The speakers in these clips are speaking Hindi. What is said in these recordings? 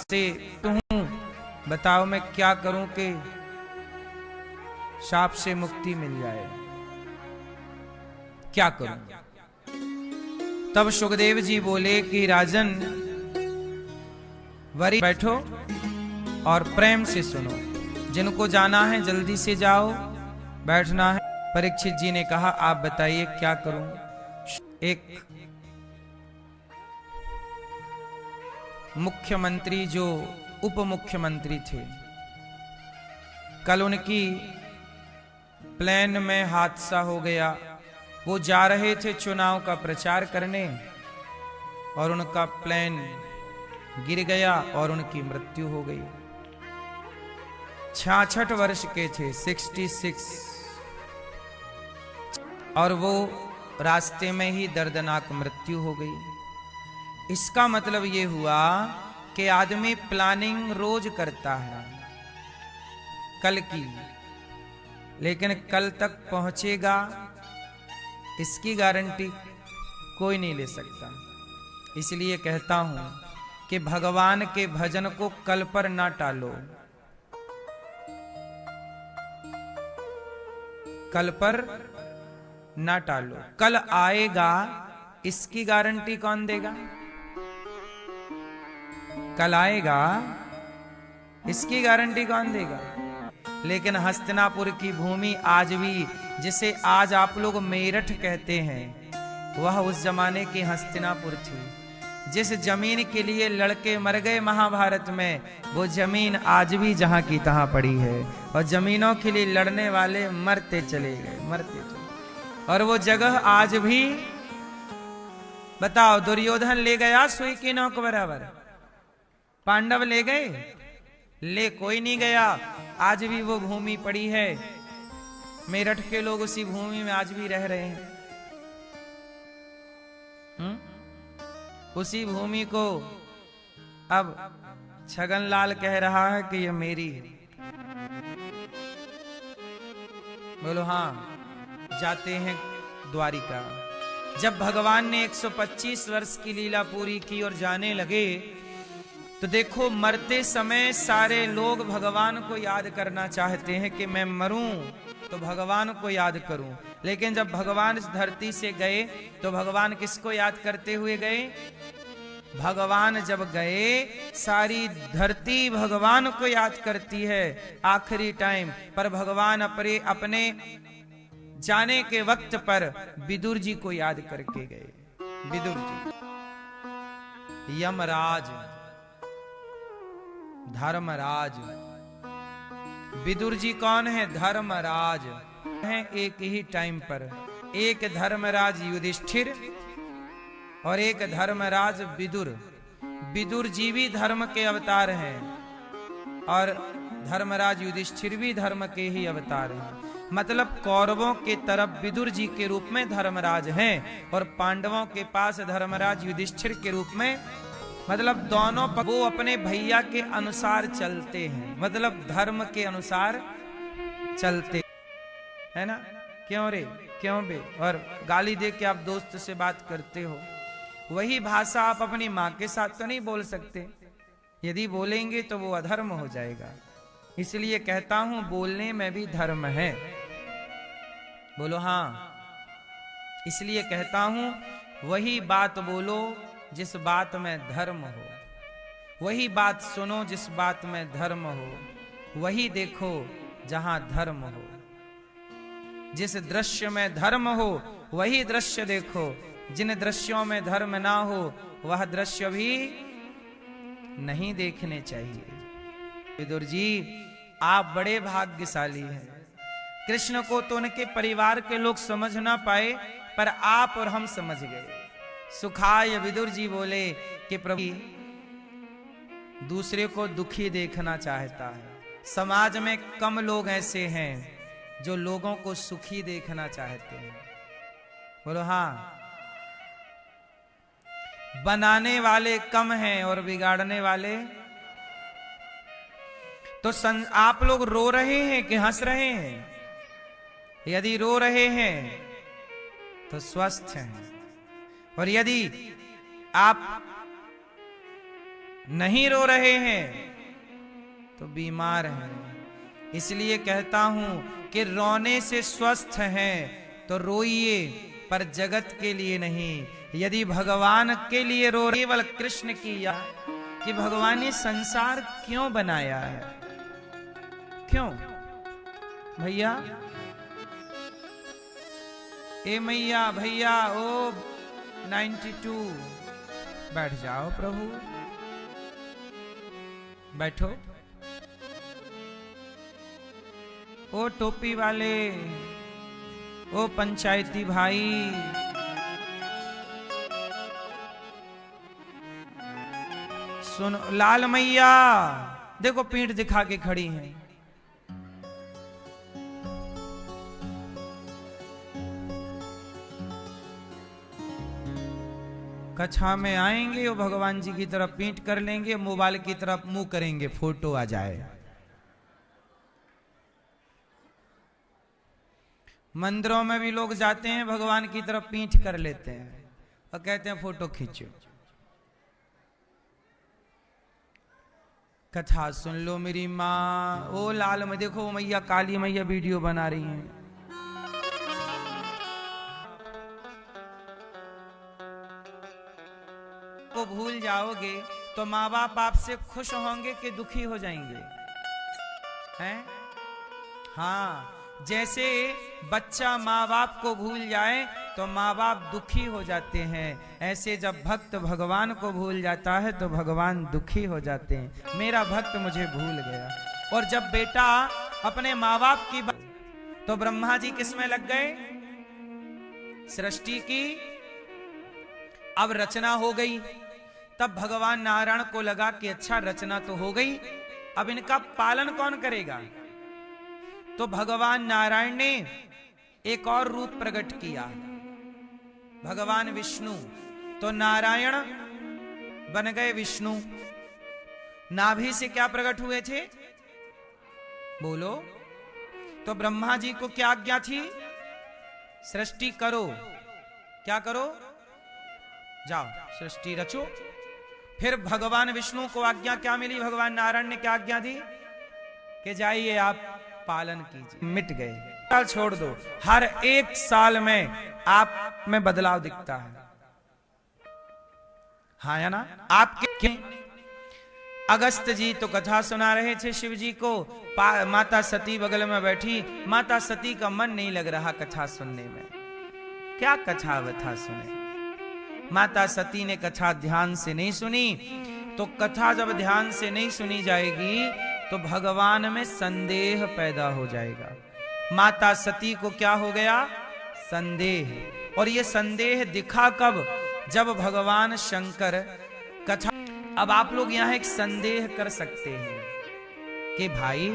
से हूं, बताओ मैं क्या करूं कि शाप से मुक्ति मिल जाए, क्या करूं। तब सुखदेव जी बोले कि राजन वरी बैठो और प्रेम से सुनो, जिनको जाना है जल्दी से जाओ, बैठना है। परीक्षित जी ने कहा आप बताइए क्या करूं। एक मुख्यमंत्री जो उप मुख्यमंत्री थे, कल उनकी प्लेन में हादसा हो गया। वो जा रहे थे चुनाव का प्रचार करने और उनका प्लेन गिर गया और उनकी मृत्यु हो गई। 66 वर्ष के थे, 66, और वो रास्ते में ही दर्दनाक मृत्यु हो गई। इसका मतलब ये हुआ कि आदमी प्लानिंग रोज करता है कल की, लेकिन कल तक पहुंचेगा इसकी गारंटी कोई नहीं ले सकता। इसलिए कहता हूं कि भगवान के भजन को कल पर ना टालो, कल पर ना टालो। कल आएगा इसकी गारंटी कौन देगा? कल आएगा इसकी गारंटी कौन देगा? लेकिन हस्तिनापुर की भूमि आज भी, जिसे आज आप लोग मेरठ कहते हैं, वह उस जमाने की हस्तिनापुर थी। जिस जमीन के लिए लड़के मर गए महाभारत में, वो जमीन आज भी जहां की तहां पड़ी है, और जमीनों के लिए लड़ने वाले मरते चले गए, मरते चले। और वो जगह आज भी, बताओ, दुर्योधन ले गया सुई की नोक बराबर, पांडव ले गए? ले कोई नहीं गया। आज भी वो भूमि पड़ी है। मेरठ के लोग उसी भूमि में आज भी रह रहे हैं। उसी भूमि को अब छगनलाल कह रहा है कि ये मेरी है। बोलो हाँ। जाते हैं द्वारिका। जब भगवान ने 125 वर्ष की लीला पूरी की और जाने लगे, तो देखो मरते समय सारे लोग भगवान को याद करना चाहते हैं कि मैं मरूं तो भगवान को याद करूं। लेकिन जब भगवान इस धरती से गए तो भगवान किसको याद करते हुए गए? भगवान जब गए, सारी धरती भगवान को याद करती है आखिरी टाइम पर। भगवान अपने जाने के वक्त पर विदुर जी को याद करके गए। विदुर जी, यमराज, धर्मराज। विदुर जी कौन है? धर्मराज हैं एक ही टाइम पर। एक धर्मराज युधिष्ठिर और एक धर्मराज विदुर। विदुर जी भी धर्म के अवतार हैं और धर्मराज युधिष्ठिर भी धर्म के ही अवतार हैं। मतलब कौरवों के तरफ विदुर जी के रूप में धर्मराज हैं और पांडवों के पास धर्मराज युधिष्ठिर के रूप में, मतलब दोनों वो अपने भैया के अनुसार चलते हैं, मतलब धर्म के अनुसार चलते है ना। क्यों रे, क्यों बे? और गाली दे के आप दोस्त से बात करते हो, वही भाषा आप अपनी माँ के साथ तो नहीं बोल सकते। यदि बोलेंगे तो वो अधर्म हो जाएगा। इसलिए कहता हूं बोलने में भी धर्म है। बोलो हाँ। इसलिए कहता हूं वही बात बोलो जिस बात में धर्म हो, वही बात सुनो जिस बात में धर्म हो, वही देखो जहां धर्म हो। जिस दृश्य में धर्म हो वही दृश्य देखो, जिन दृश्यों में धर्म ना हो वह दृश्य भी नहीं देखने चाहिए। विदुर जी, आप बड़े भाग्यशाली हैं। कृष्ण को तो उनके परिवार के लोग समझ ना पाए, पर आप और हम समझ गए। सुखाय विदुर जी बोले कि प्रभु दूसरे को दुखी देखना चाहता है। समाज में कम लोग ऐसे हैं जो लोगों को सुखी देखना चाहते हैं। बोलो हाँ। बनाने वाले कम हैं और बिगाड़ने वाले तो आप लोग रो रहे हैं कि हंस रहे हैं? यदि रो रहे हैं तो स्वस्थ हैं, और यदि आप नहीं रो रहे हैं तो बीमार हैं। इसलिए कहता हूं कि रोने से स्वस्थ हैं तो रोइए, पर जगत के लिए नहीं। यदि भगवान के लिए रो, केवल कृष्ण की याद कि भगवान ने संसार क्यों बनाया है, क्यों भैया, ए मैया भैया, ओ 92 बैठ जाओ प्रभु, बैठो। ओ टोपी वाले, ओ पंचायती भाई, सुनो। लाल मैया देखो पीठ दिखा के खड़ी हैं। कक्षा में आएंगे वो भगवान जी की तरफ पीठ कर लेंगे, मोबाइल की तरफ मुंह करेंगे, फोटो आ जाए। मंदिरों में भी लोग जाते हैं, भगवान की तरफ पीठ कर लेते हैं और कहते हैं फोटो खींचो। कथा सुन लो मेरी माँ। ओ लाल में देखो मैया, काली मैया वीडियो बना रही हैं। को भूल जाओगे तो माँ बाप आपसे खुश होंगे कि दुखी हो जाएंगे, हैं? हाँ, जैसे बच्चा माँ बाप को भूल जाए तो माँ बाप दुखी हो जाते हैं, ऐसे जब भक्त भगवान को भूल जाता है तो भगवान दुखी हो जाते हैं। मेरा भक्त मुझे भूल गया। और जब बेटा अपने माँ बाप की तो ब्रह्मा जी किस में लग गए? सृष्टि की अब रचना हो गई। तब भगवान नारायण को लगा कि अच्छा रचना तो हो गई, अब इनका पालन कौन करेगा? तो भगवान नारायण ने एक और रूप प्रकट किया, भगवान विष्णु। तो नारायण बन गए विष्णु। नाभि से क्या प्रकट हुए थे? बोलो। तो ब्रह्मा जी को क्या आज्ञा थी? सृष्टि करो। क्या करो? जाओ सृष्टि रचो। फिर भगवान विष्णु को आज्ञा क्या मिली? भगवान नारायण ने क्या आज्ञा दी कि जाइए आप पालन कीजिए। मिट गए। साल छोड़ दो, हर एक साल में आप में बदलाव दिखता है। हाँ या ना? आपके क्यों? अगस्त जी तो कथा सुना रहे थे शिव जी को, माता सती बगल में बैठी। माता सती का मन नहीं लग रहा कथा सुनने में। क्या कथा वथा सुने? माता सती ने कथा ध्यान से नहीं सुनी। तो कथा जब ध्यान से नहीं सुनी जाएगी तो भगवान में संदेह पैदा हो जाएगा। माता सती को क्या हो गया? संदेह। और ये संदेह दिखा कब? जब भगवान शंकर कथा। अब आप लोग यहां एक संदेह कर सकते हैं कि भाई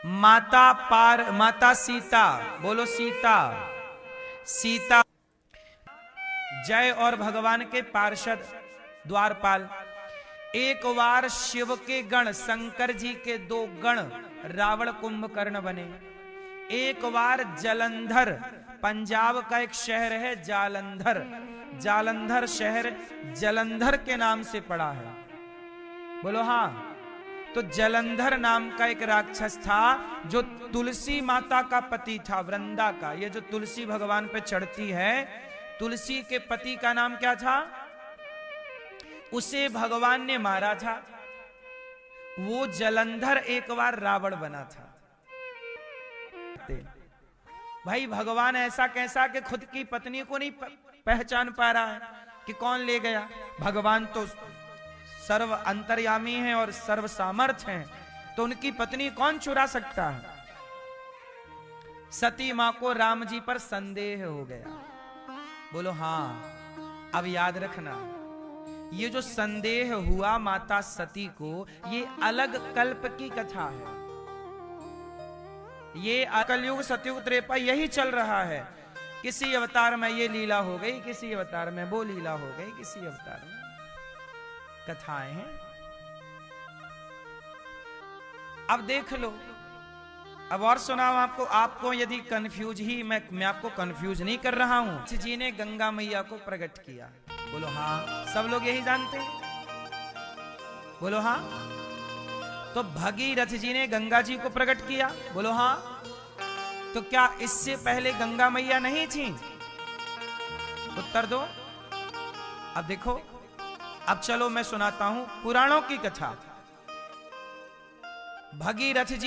माता सीता, बोलो सीता, सीता जय और भगवान के पार्षद द्वारपाल। एक बार शिव के गण, शंकर जी के दो गण रावण कुंभकर्ण बने। एक बार जलंधर, पंजाब का एक शहर है जालंधर, जालंधर शहर जलंधर के नाम से पड़ा है। बोलो हाँ। तो जलंधर नाम का एक राक्षस था जो तुलसी माता का पति था, वृंदा का। ये जो तुलसी भगवान पे चढ़ती है, तुलसी के पति का नाम क्या था? उसे भगवान ने मारा था। वो जलंधर एक बार रावण बना था। भाई भगवान ऐसा कैसा कि खुद की पत्नी को नहीं पहचान पा रहा है कि कौन ले गया? भगवान तो सर्व अंतर्यामी है और सर्व सामर्थ है, तो उनकी पत्नी कौन चुरा सकता है? सती मां को राम जी पर संदेह हो गया। बोलो हाँ। अब याद रखना, ये जो संदेह हुआ माता सती को, ये अलग कल्प की कथा है। ये कलयुग सतयुग त्रेपा यही चल रहा है। किसी अवतार में ये लीला हो गई, किसी अवतार में वो लीला हो गई, किसी अवतार में कथाएं हैं। अब देख लो, अब और सुनाओ आपको। आपको यदि कंफ्यूज ही, मैं आपको कंफ्यूज नहीं कर रहा हूं। जी ने गंगा मैया को प्रकट किया। बोलो हाँ। सब लोग यही जानते हैं। बोलो हाँ। तो भगीरथ जी ने गंगा जी को प्रकट किया, बोलो हाँ। तो क्या इससे पहले गंगा मैया नहीं थी? उत्तर दो। अब देखो, अब चलो मैं सुनाता हूं पुराणों की कथा। भगीरथ जी